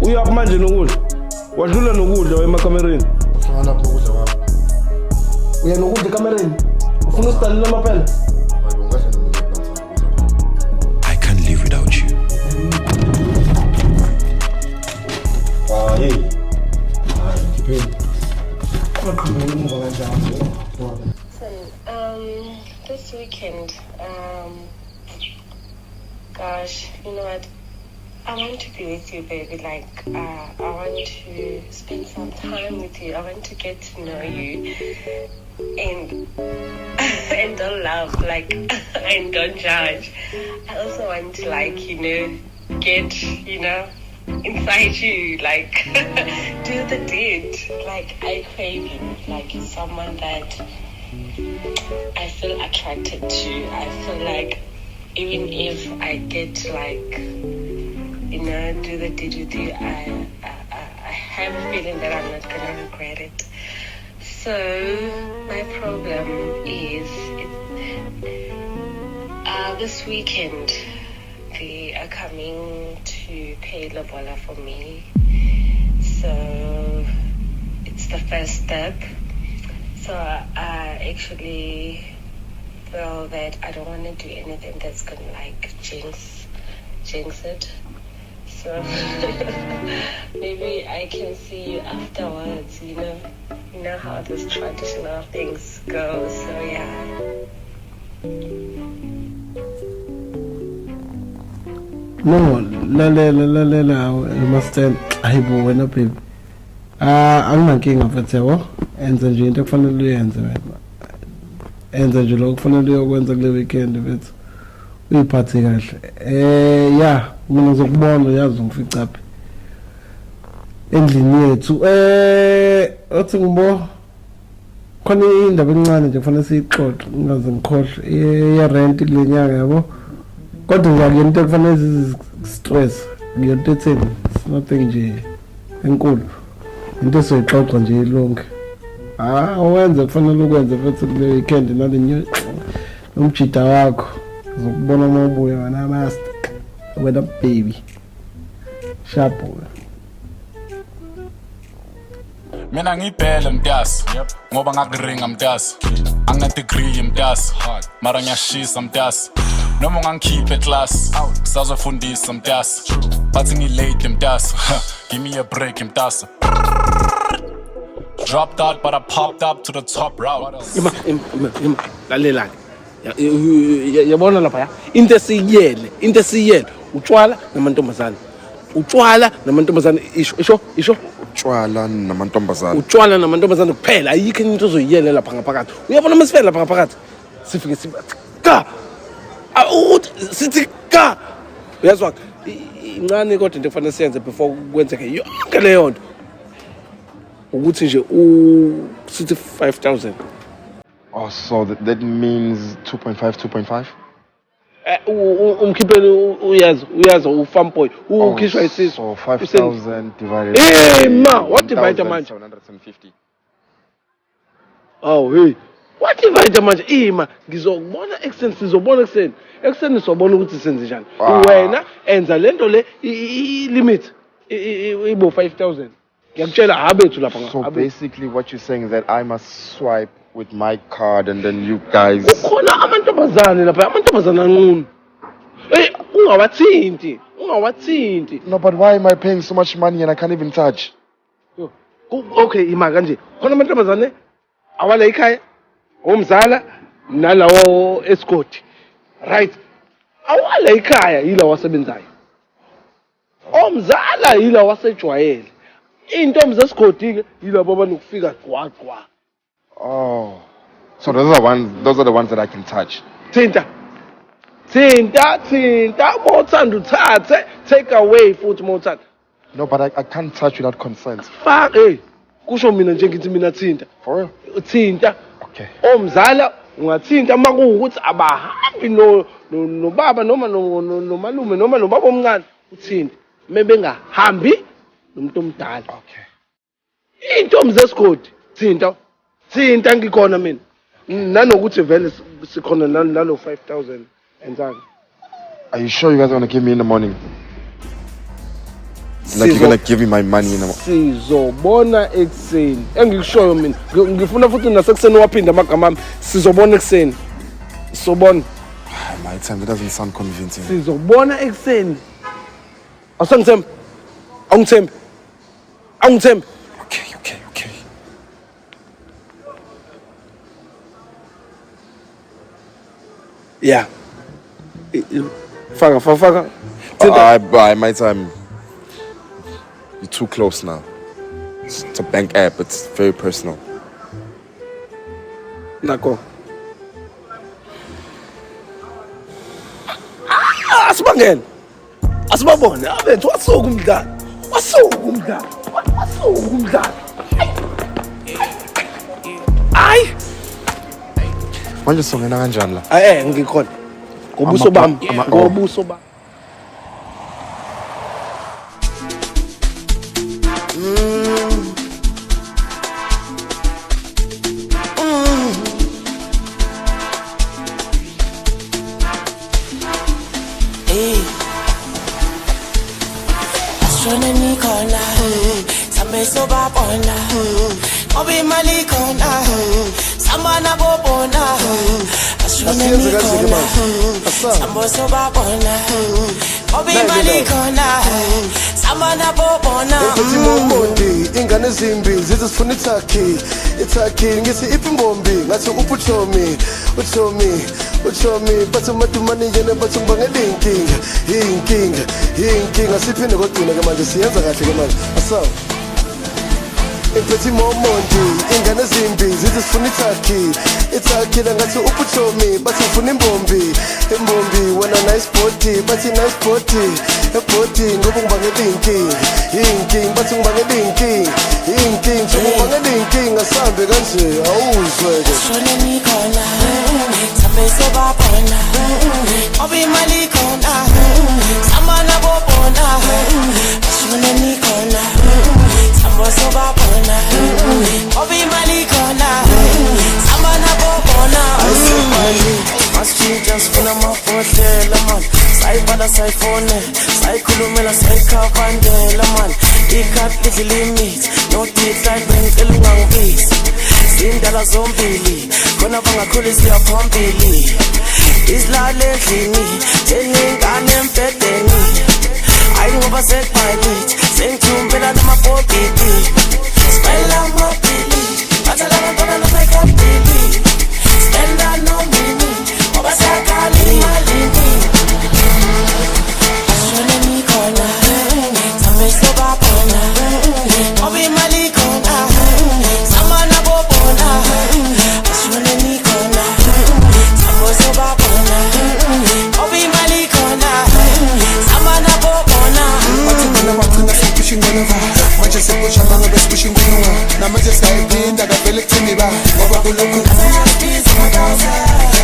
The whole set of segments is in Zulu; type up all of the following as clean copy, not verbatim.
Uyaphi manje nokudla? Wadlula nokudla emakamereni. Ufuna lapho ukudla kwami. Uya nokudla ekamereni. Ufuna usidalela amaphela? I can't live without you. Hey. This weekend, gosh, you know what? I want to be with you, baby. Like, I want to spend some time with you. I want to get to know you, and and don't love, like, and don't judge. I also want to, like, get, inside you, like, do the deed. Like, I crave you, like someone that I feel attracted to. I feel like even if I get, like, do the deed with you, I have a feeling that I'm not gonna regret it. So my problem is this weekend they are coming to pay lobola for me. So it's the first step. So I actually feel that I don't want to do anything that's gonna like jinx it. So maybe I can see you afterwards, you know how these traditional things go. So yeah. No, lalela master ayibo wena baby. Anginankinga mfethu yabo. Enza nje into ekufanele uyenze wena. Enza nje lokho kufanele uyokwenza kule weekend mfethu. Uyiphathe kahle. Yeah, mina ngizokubona uyazi ngificaphi. Endlini yethu. Othi ngibo khona indaba encane nje kufanele siyixoxe ngingaze ngikhohle. Ye rent kule nyanga yabo. Kodwa ngiyakuyena into kufanele stress. Ngiyonto etheni? Nothing nje enkulu. Into soyixoxa nje ilonke. Owenza kufanele ukwenza futhi kule weekend nale nomjida wakho. Ngizokubona uma ubuya wena master. Wena baby. Sharp. Mina ngibhele mntasi ngoba ngakuringa mntasi angina degree mntasi mara ngiyashisa mntasi noma ungangikhiphe class kusazofundisa mntasi bathi ngilate mntasi give me a break mntasi dropped out but I popped up to the top route Ima lalela yabona lapha ya into esiyele utshwala namantombazane isho Utshwala namantombazane kuphela ayikho into ozoyiyele lapha ngaphakathi uyabona masifela lapha ngaphakathi sifike ka sithi ka uyazwa incane kodwa into kufanele siyenze before kwenzeke yonke leyo nto ukuthi nje sithi 5,000. Oh, so that means 2.5. Umkhipheni uyazi ufarm boy ukhishwa isizwe. So 5,000 divided. Hey ma, what divide manje? 750. Oh hey, what divide manje? Ima ngizokubona ekseni sizobona ekseni sobona ukuthi senze njani. Wena enza lento le limit ibo 5,000. Ngiyakutshela abethu lapha So basically what you're saying is that I must swipe with my card and then you guys ukhona amantombazane lapha amantombazane anqunu. Hey ungawathinti. No, but why am I paying so much money and I can't even touch? Okay ima kanje khona amantombazane awala ekhaya omzala nalawo escort right awala ekhaya yila wasebenzayo omzala yila wasejwayele intombi zesigodi yilabo abanokufika gqwaqwa. Oh, so those are the ones that I can touch. Thinta mothanda uthathe take away futhi mothanda. No, but I can't touch without consent. Fuck hey kusho mina nje ngithi mina thinta. For real? Thinta. Okay. Omzala ungathinta makuwukuthi abahambi no baba noma nomalume noma nobaba omncane uthinta mebengahambi nomuntu omdala. Okay. Intombi zesigodi thinta ngikhona mina nanokuthi vele sikhona nalo 5,000 enzani. Are you sure you guys want to give me in the morning? Like you're gonna give me my money in a Sizobona ekuseni. Engikushoyo mina. Ngifuna futhi nasekuseni waphinda amagama ami. Sizobona ekuseni. Sobona. my time, that doesn't sound convincing. Sizobona ekuseni. Awusangithembi? Awungithembi? Awungithembi? Okay. Yeah. Faka. By my time, you're too close now. It's a bank app, it's very personal. Nako. Asibangene. Asibabone. Abethu wasuka umdlalo. Ay. Manje songena kanjani la? Ngikhona. Ngobuso bami. Ngobuso bami. Ingane zimbi zizifuna ithaki ngithi ipimbombi ngathi uPuchomi bathi Madumane yena bathi ngibangela inkinga siphinde kodwa ke manje siyenza kahle ke manje asaw Impeti momondi ingane zimbi zizifuna ithaki ngathi uPuchomi bathi ufuna imbombi wena nice body bathi nice body ngoba ngibangela inkinga bathi ngibangela inkinga asambe kanje awuzweke shone nikhona sambe sobabona obi mali khona samana bobona shone nikhona sambe sobabona obi mali khona samana bobona ayisemali just funa mafotlela man sayibala sayifone sayikhulumela sayikhavandela man ikhathi lidla limit no decline bengicela ungangibisi zindala zombili khona bangakhulisa yaphambili isilale endlini njenengane empedeni ayi ngoba sekubhayithi sengithumbela namabhokiti sibela amabili bathala abantwana nosekabili stenda nomini obasakali malini ashone nikhona sambe sobabona obi mali khona samana bobona ashone nikhona sambe sobabona obi mali khona samana bobona Bathina sipushing whenever manje sipushamba ngoba sipushing whenever namanje sayiphinda kavele kuthini ba ngoba kulokhu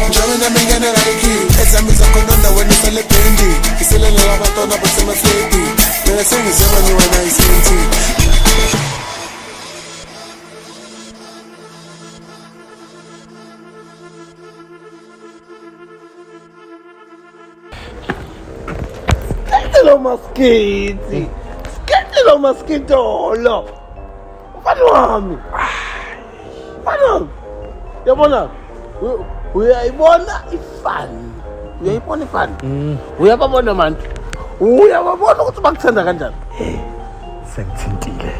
njalo nami ngene like ezami zakhona wena isele bendi iselele labantwana basemahledi mina sengizema ni wena isenti Skitelo maskitolo. Mfana wami. Yabona? Uyayibona ifani. Uyababona man. Uyababona ukuthi bakuthanda kanjani? Sengithintile.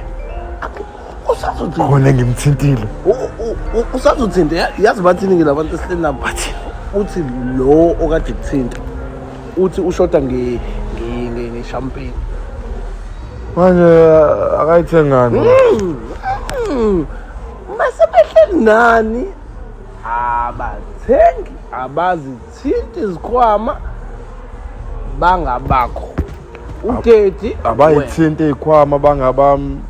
Usazothini? Khona ngimthintile. Usazothini? Yazi bathini ngelabantu esihleli nabo bathi uthi lo okade kuthinta. Uthi ushoda nge-champagne. Manje akayithengani? Masebehleli nani? Abathengi abazithinta izikhwama bangabakho. Udedi abayithinta izikhwama bangabami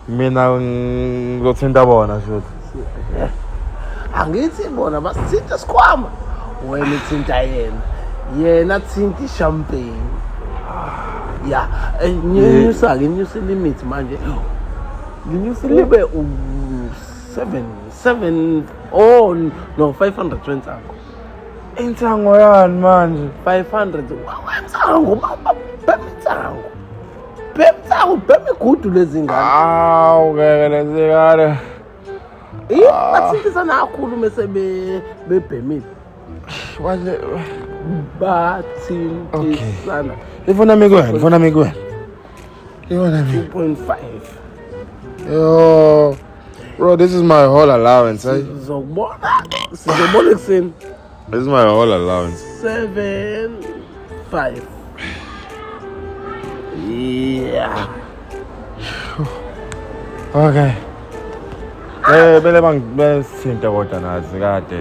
mina ngizothinta bona shothi. Angithi bona basithinta isikhwama wena uthinta yena thinta i-champagne. Yeah, nginyusa limit manje. Nginyusa libe 7 oh no 500 wenzango. Intsango yani manje 500 wenzango baba intsango. Ubheme gudu lezi ngane. Okay, let's see. Bathintisa kakhulu mase bebhemile. Bathintisana. Ifuna mi kwena. 2.5. Yo, bro, this is my whole allowance, eh? Sizobona kuseni. This is my whole allowance. 7.5. Yeah. Okay. Bele bangithinta kodwa nazi kade.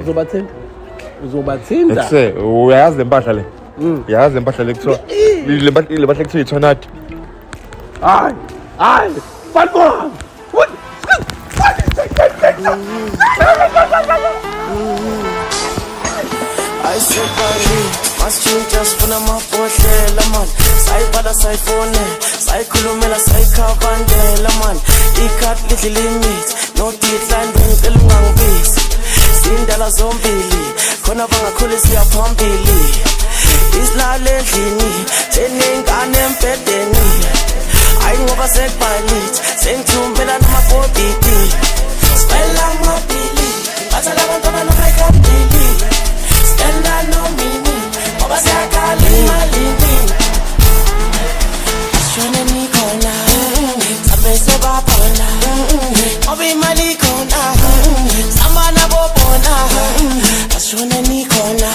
Uzobathinta. Ekuse, uyazi le mpahla le. Uyazi le mpahla le kuthiwa. Le mpahla kuthiwa iTornado. Hayi. Fatwa. I said buddy, must you just put them up for hlela man. Sayibala sayifone, sayikhulumela sayikhavandela man. Ikat little limit, no decline ngicela ungangibisi. Sindala zombili, khona bangakhulisa yaphambili. Isilale endlini, senengane empedeni. Hayi ngoba sekubhalit, sengithumbela namabhobidi. Spela amabili, bathala abantu abanomekabili. Stand up no meaning, ngoba siyakhala imalini. Ashone nikhona, sambe sobabona. Ngoba imali khona, samana bobona. Ashone nikhona,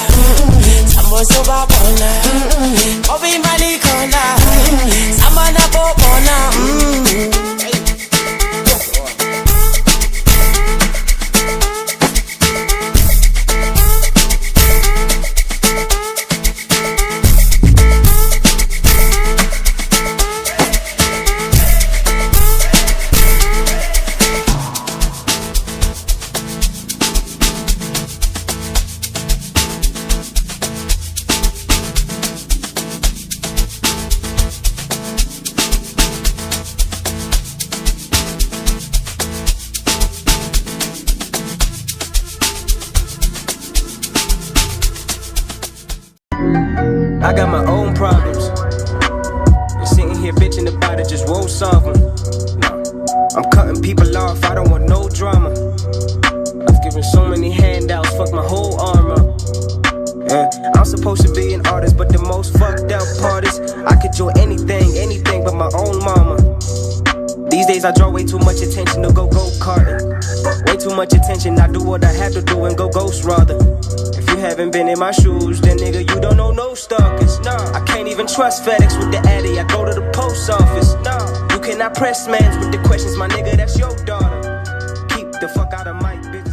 sambe sobabona. Ngoba imali khona, samana bobona. I got my own problems. You're sitting here bitching about it, just won't solve them. No, I'm cutting people off, I don't want no drama. I've given so many handouts, fuck my whole arm up. I'm supposed to be an artist, but the most fucked up part is I could do anything but my own mama. These days I draw way too much attention to go karting. Way too much attention, I do what I have to do and go ghost rather. If you haven't been in my shoes, then nigga you don't know no stalkers. No, I can't even trust FedEx with the addy, I go to the post office. No, you cannot press mans with the questions, my nigga, that's your daughter. Keep the fuck out of my bitch.